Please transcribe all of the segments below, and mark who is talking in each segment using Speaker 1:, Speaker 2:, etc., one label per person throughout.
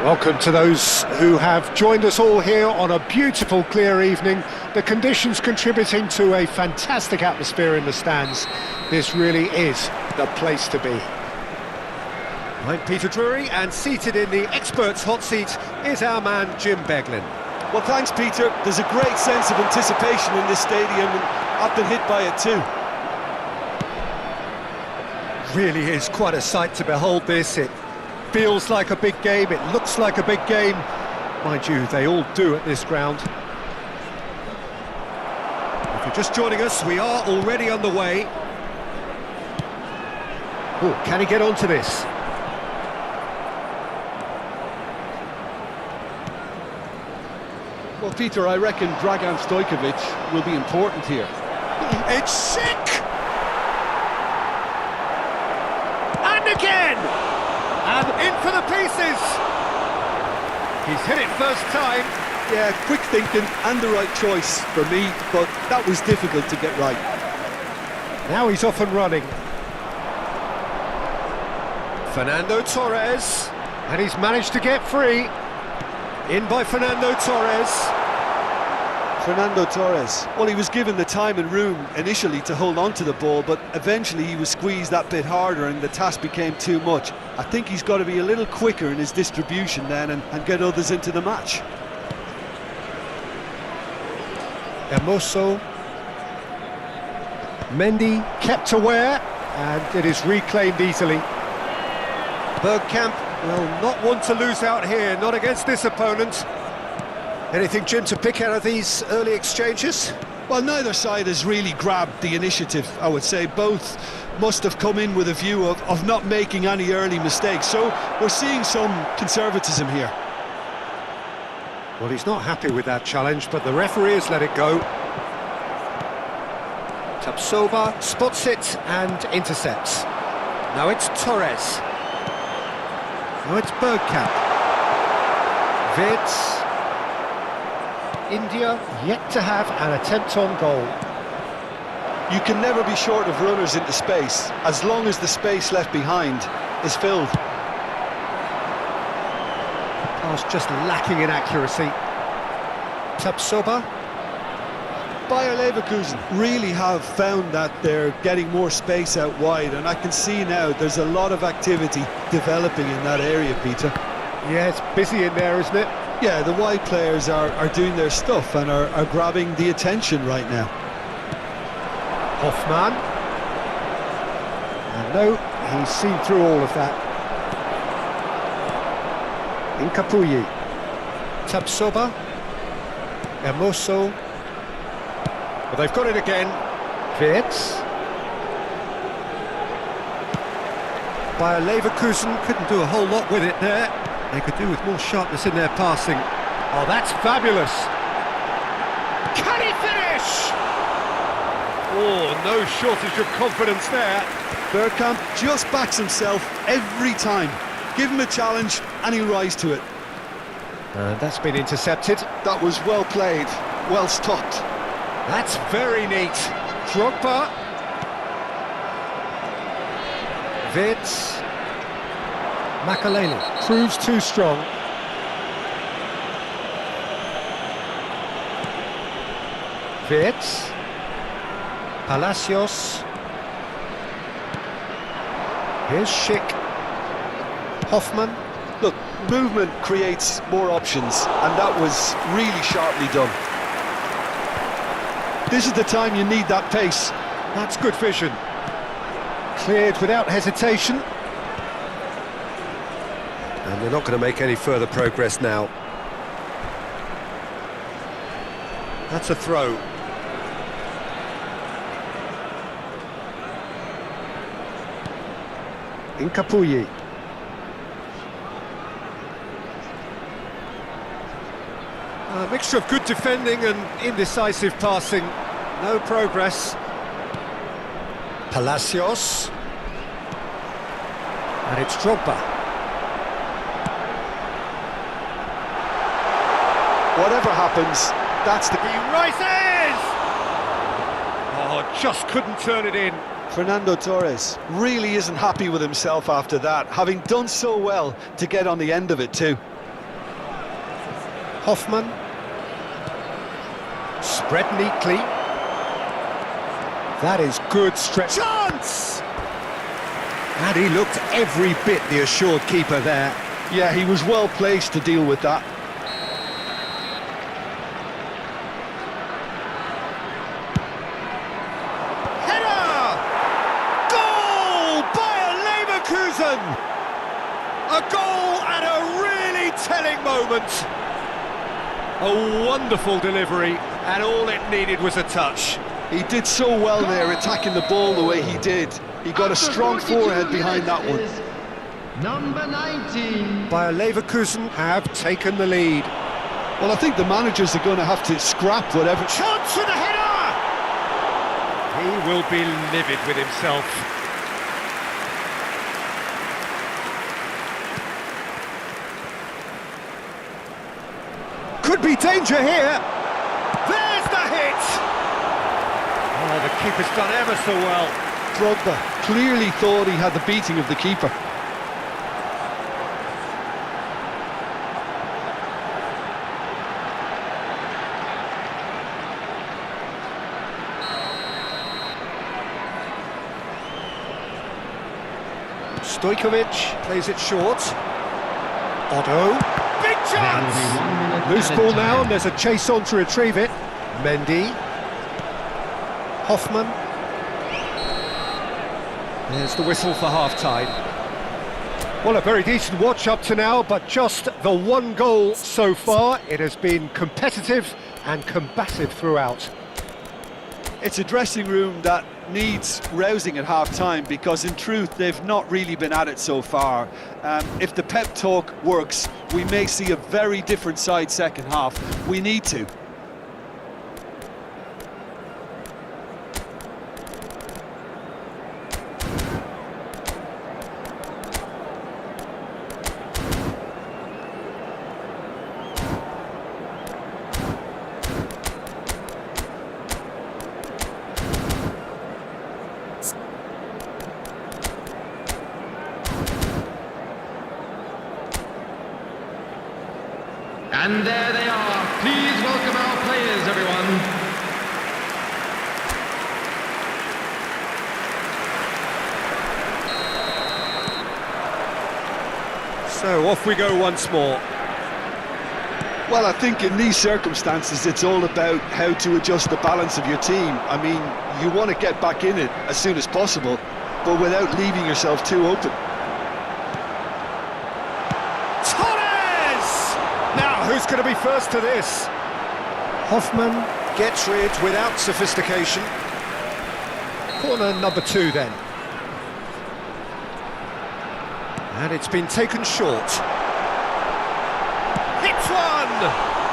Speaker 1: Welcome to those who have joined us all here on a beautiful, clear evening. The conditions contributing to a fantastic atmosphere in the stands. This really is the place to be. I'm Peter Drury, and seated in the experts' hot seat is our man Jim Beglin.
Speaker 2: Well, thanks, Peter. There's a great sense of anticipation in this stadium, and I've been hit by it too.
Speaker 1: Really is quite a sight to behold this. It feels like a big game, it looks like a big game. Mind you, they all do at this ground. If you're just joining us, we are already underway. Oh, can he get onto this?
Speaker 2: Well, Peter, I reckon Dragan Stojkovic will be important here.
Speaker 1: It's sick! And again! And in for the pieces! He's hit it first time.
Speaker 2: Yeah, quick thinking and the right choice for me, but that was difficult to get right.
Speaker 1: Now he's off and running. Fernando Torres, and he's managed to get free. In by Fernando Torres.
Speaker 2: Fernando Torres, well, he was given the time and room initially to hold on to the ball, but eventually he was squeezed that bit harder and the task became too much. I think he's got to be a little quicker in his distribution then and get others into the match.
Speaker 1: Hermoso. Mendy kept aware, and it is reclaimed easily. Bergkamp, well, not one to lose out here, not against this opponent. Anything, Jim, to pick out of these early exchanges?
Speaker 2: Well, neither side has really grabbed the initiative, I would say. Both must have come in with a view of not making any early mistakes, so we're seeing some conservatism here.
Speaker 1: Well, he's not happy with that challenge, but the referee has let it go. Tapsoba spots it and intercepts. Now it's Torres. Now it's Bergkamp. Vids. India yet to have an attempt on goal.
Speaker 2: You can never be short of runners into space, as long as the space left behind is filled.
Speaker 1: Pass just lacking in accuracy. Tapsoba.
Speaker 2: Bayer Leverkusen really have found that they're getting more space out wide, and I can see now there's a lot of activity developing in that area, Peter.
Speaker 1: Yeah, it's busy in there, isn't it?
Speaker 2: Yeah, the wide players are doing their stuff and are grabbing the attention right now.
Speaker 1: Hoffman. And no, he's seen through all of that. Incapuyi. Tapsoba. Hermoso. Well, they've got it again. Wirtz. Bayer Leverkusen couldn't do a whole lot with it there. They could do with more sharpness in their passing. Oh, that's fabulous. Can he finish? Oh, no shortage of confidence there.
Speaker 2: Bergkamp just backs himself every time. Give him a challenge and he'll rise to it.
Speaker 1: And that's been intercepted.
Speaker 2: That was well played, well stopped.
Speaker 1: That's very neat. Drogba. Wirtz. Makaleli proves too strong. Wirtz. Palacios. Here's Schick. Hoffman.
Speaker 2: Look, movement creates more options, and that was really sharply done. This is the time you need that pace.
Speaker 1: That's good vision. Cleared without hesitation. And they're not going to make any further progress now. That's a throw. Incapuyi. A mixture of good defending and indecisive passing. No progress. Palacios. And it's Drogba.
Speaker 2: Whatever happens, that's the...
Speaker 1: He rises! Oh, just couldn't turn it in.
Speaker 2: Fernando Torres really isn't happy with himself after that, having done so well to get on the end of it too.
Speaker 1: Hoffman. Spread neatly. That is good stretch. Chance! And he looked every bit the assured keeper there.
Speaker 2: Yeah, he was well placed to deal with that.
Speaker 1: Header! Goal! Bayern Leverkusen! A goal at a really telling moment. A wonderful delivery, and all it needed was a touch.
Speaker 2: He did so well there, attacking the ball the way he did. He got a strong forehead behind that one.
Speaker 3: Number 19.
Speaker 1: Bayer Leverkusen have taken the lead.
Speaker 2: Well, I think the managers are going to have to scrap whatever.
Speaker 1: Chance for the header! He will be livid with himself. Could be danger here. There's the hit! Oh, the keeper's done ever so well.
Speaker 2: Drogba clearly thought he had the beating of the keeper.
Speaker 1: Stojkovic plays it short. Otto. Big chance! Loose ball now, and there's a chase on to retrieve it. Mendy. Hoffman. There's the whistle for half-time. Well, a very decent watch up to now, but just the one goal so far. It has been competitive and combative throughout.
Speaker 2: It's a dressing room that needs rousing at half-time, because in truth they've not really been at it so far. If the pep talk works, we may see a very different side second half. We need to.
Speaker 3: And there they are. Please welcome our players, everyone.
Speaker 1: So off we go once more.
Speaker 2: Well, I think in these circumstances it's all about how to adjust the balance of your team. I mean, you want to get back in it as soon as possible, but without leaving yourself too open.
Speaker 1: Who's going to be first to this? Hoffman gets rid without sophistication. Corner number 2 then. And it's been taken short. Hits one!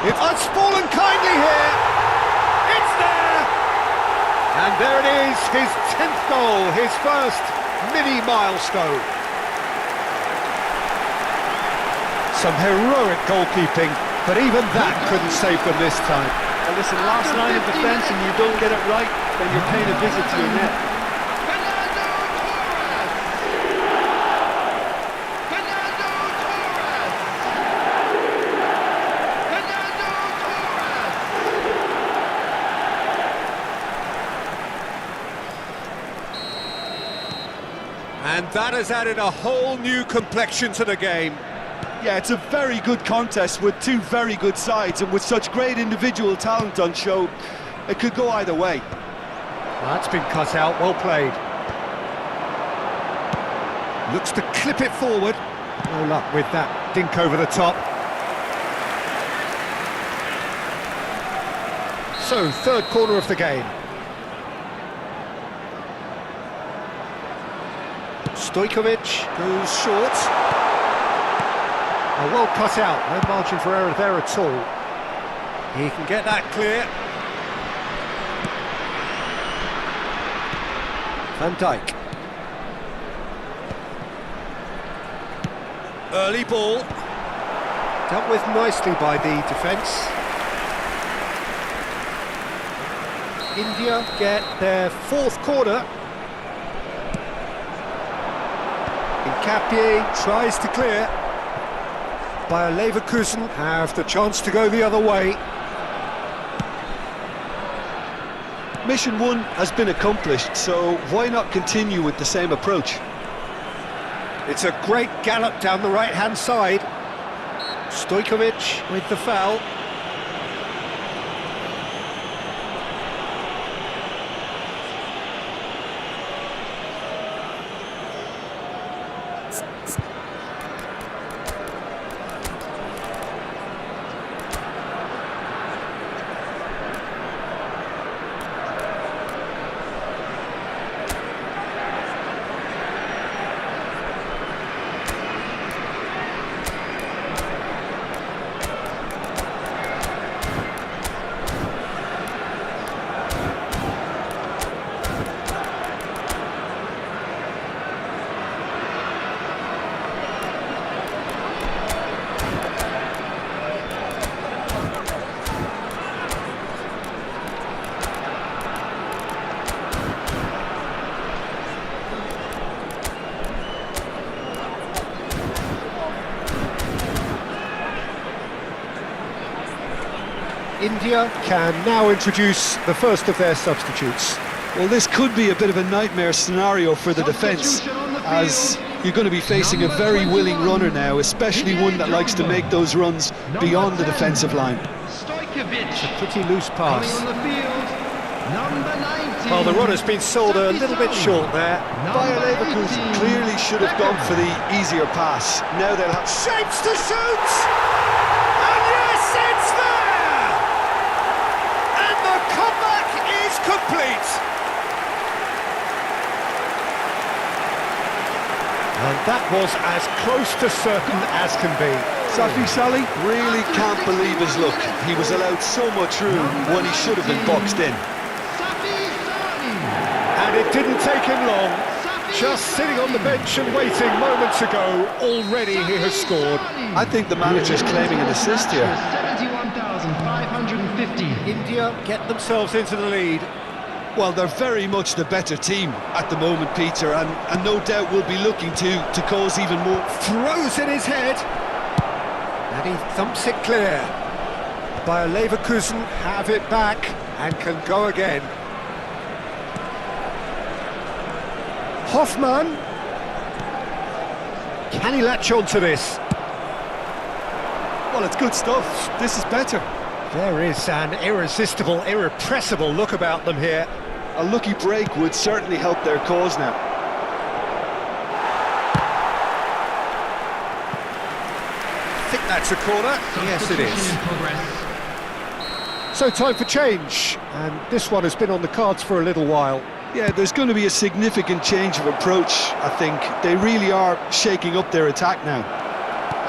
Speaker 1: It's fallen kindly here. It's there! And there it is, his 10th goal, his first mini milestone. Some heroic goalkeeping, but even that couldn't save them this time.
Speaker 2: Well, listen, last line of defence and you don't get it right, then you're paying a visit to your net.
Speaker 1: And that has added a whole new complexion to the game.
Speaker 2: Yeah, it's a very good contest with two very good sides, and with such great individual talent on show, it could go either way.
Speaker 1: That's been cut out, well played. Looks to clip it forward. No luck with that dink over the top. So, third corner of the game. Stojkovic goes short. Oh, well cut out, no margin for error there at all. He can get that clear. Van Dijk. Early ball. Dealt with nicely by the defence. India get their 4th corner. Nkapie tries to clear. Bayer Leverkusen have the chance to go the other way.
Speaker 2: Mission 1 has been accomplished, so why not continue with the same approach?
Speaker 1: It's a great gallop down the right-hand side. Stojkovic with the foul. India can now introduce the first of their substitutes.
Speaker 2: Well, this could be a bit of a nightmare scenario for the defence, as you're going to be facing a very willing runner now, especially one that likes to make those runs beyond the defensive line.
Speaker 1: It's a pretty loose pass.
Speaker 3: On the field, number 19.
Speaker 1: Well, the runner's been sold a little bit short there.
Speaker 2: Bayer Leverkusen clearly should have gone for the easier pass. Now they'll have
Speaker 1: Shapes to shoot! And yes, it's there! And the comeback is complete! And that was as close to certain as can be.
Speaker 2: Safi Salih really can't believe his luck. He was allowed so much room when he should have been boxed in.
Speaker 1: And it didn't take him long. Just sitting on the bench and waiting moments ago, already he has scored.
Speaker 2: I think the manager's claiming an assist here.
Speaker 3: 71,550.
Speaker 1: India get themselves into the lead.
Speaker 2: Well, they're very much the better team at the moment, Peter, and no doubt will be looking to cause even more.
Speaker 1: Throws in his head. And he thumps it clear. Bayer Leverkusen have it back and can go again. Hoffmann. Can he latch on to this?
Speaker 2: Well, it's good stuff. This is better.
Speaker 1: There is an irresistible, irrepressible look about them here.
Speaker 2: A lucky break would certainly help their cause now.
Speaker 1: I think that's a corner. Yes, it is. So time for change, and this one has been on the cards for a little while.
Speaker 2: Yeah, there's going to be a significant change of approach, I think. They really are shaking up their attack now.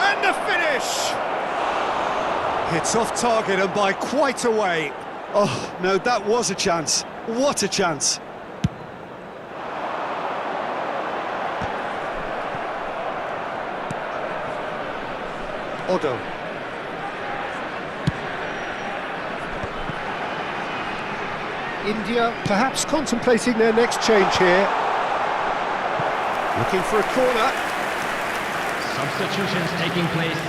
Speaker 1: And the finish! It's off target and by quite a way.
Speaker 2: Oh, now that was a chance. What a chance.
Speaker 1: Odo. India perhaps contemplating their next change here. Looking for a corner.
Speaker 3: Substitutions taking place.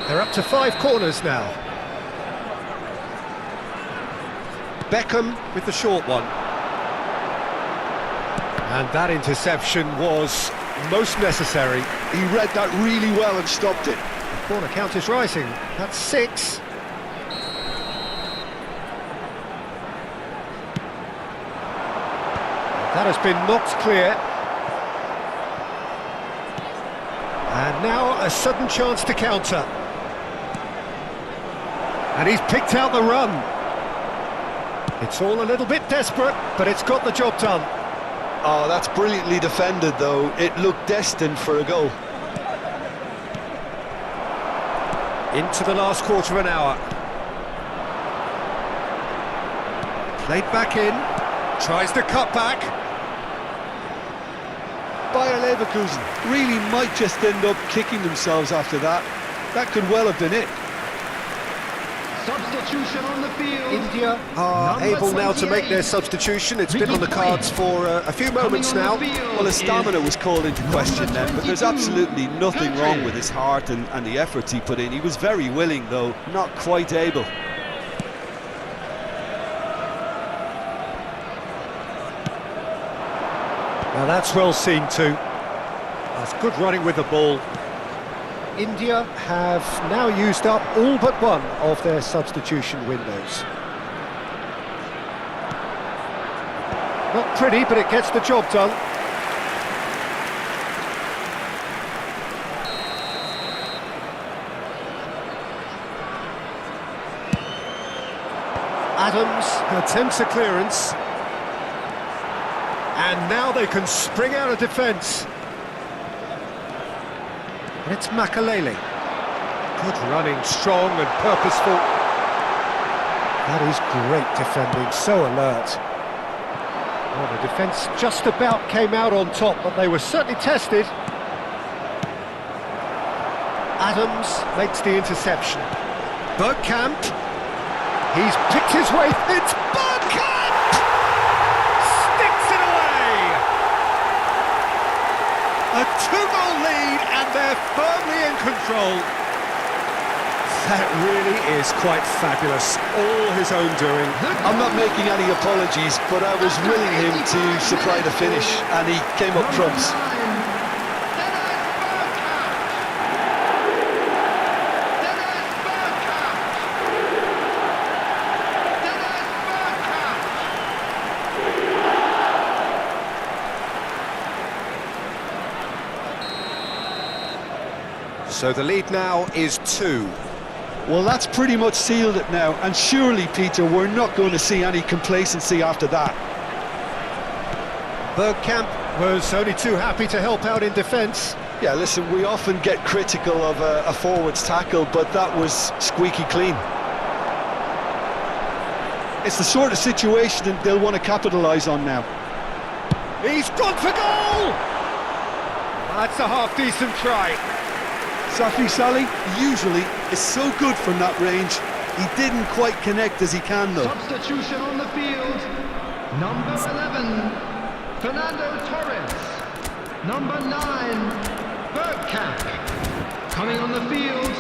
Speaker 1: They're up to 5 corners now. Beckham with the short one. And that interception was most necessary.
Speaker 2: He read that really well and stopped it.
Speaker 1: The corner count is rising. That's 6. That has been knocked clear. And now a sudden chance to counter. And he's picked out the run. It's all a little bit desperate, but it's got the job done.
Speaker 2: Oh, that's brilliantly defended, though. It looked destined for a goal.
Speaker 1: Into the last quarter of an hour. Played back in. Tries to cut back.
Speaker 2: Bayer Leverkusen really might just end up kicking themselves after that. That could well have been it.
Speaker 3: Substitution on the field.
Speaker 1: India are able now to make their substitution. It's been on the cards for a few moments now.
Speaker 2: Well, his stamina was called into question then, but there's absolutely nothing wrong with his heart and the efforts he put in. He was very willing, though, not quite able.
Speaker 1: Now that's well seen too. That's good running with the ball. India have now used up all but one of their substitution windows. Not pretty, but it gets the job done. Adams attempts a clearance. And now they can spring out of defence. And it's Makalele. Good running, strong and purposeful. That is great defending, so alert. Well, the defence just about came out on top, but they were certainly tested. Adams makes the interception. Bergkamp. He's picked his way. It's Bergkamp! Sticks it away! A 2-goal lead, and they're firmly in control. That really is quite fabulous. All his own doing.
Speaker 2: I'm not making any apologies, but I was willing him to supply the finish, and he came up trumps.
Speaker 1: So the lead now is 2.
Speaker 2: Well, that's pretty much sealed it now, and surely, Peter, we're not going to see any complacency after that.
Speaker 1: Bergkamp was only too happy to help out in defence.
Speaker 2: Yeah, listen, we often get critical of a forward's tackle, but that was squeaky clean. It's the sort of situation that they'll want to capitalise on now.
Speaker 1: He's gone for goal! That's a half-decent try.
Speaker 2: Safi Saleh usually is so good from that range. He didn't quite connect as he can, though.
Speaker 3: Substitution on the field. Number 11, Fernando Torres. Number 9, Bergkamp. Coming on the field,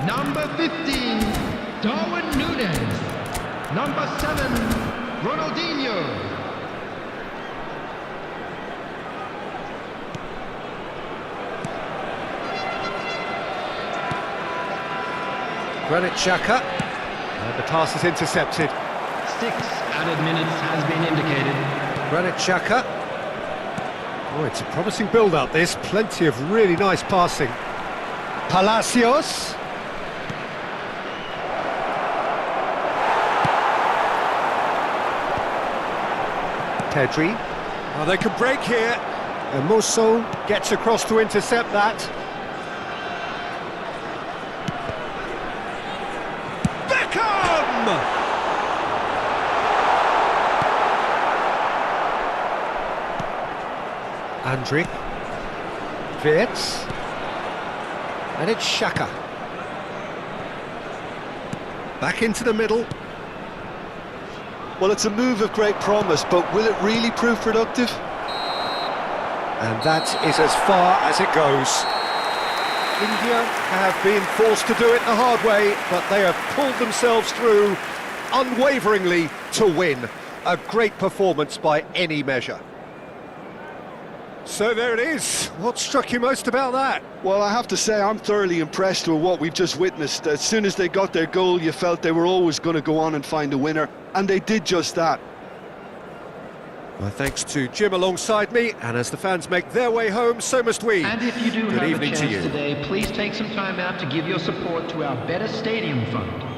Speaker 3: number 15, Darwin Núñez. Number 7, Ronaldinho.
Speaker 1: Granit Xhaka, and the pass is intercepted.
Speaker 3: 6 added minutes has been indicated.
Speaker 1: Granit Xhaka. Oh, it's a promising build-up, this. Plenty of really nice passing. Palacios. Pedri. Oh, they can break here. And Musso gets across to intercept that. Andrić, Wirtz, and it's Xhaka. Back into the middle.
Speaker 2: Well, it's a move of great promise, but will it really prove productive?
Speaker 1: And that is as far as it goes. India have been forced to do it the hard way, but they have pulled themselves through unwaveringly to win. A great performance by any measure. So there it is. What struck you most about that?
Speaker 2: Well, I have to say I'm thoroughly impressed with what we've just witnessed. As soon as they got their goal, you felt they were always going to go on and find a winner, and they did just that.
Speaker 1: Well, thanks to Jim alongside me, and as the fans make their way home, so must we.
Speaker 3: And if you do
Speaker 1: Good
Speaker 3: have
Speaker 1: evening
Speaker 3: a
Speaker 1: to
Speaker 3: chance
Speaker 1: you.
Speaker 3: today, please take some time out to give your support to our Better Stadium Fund.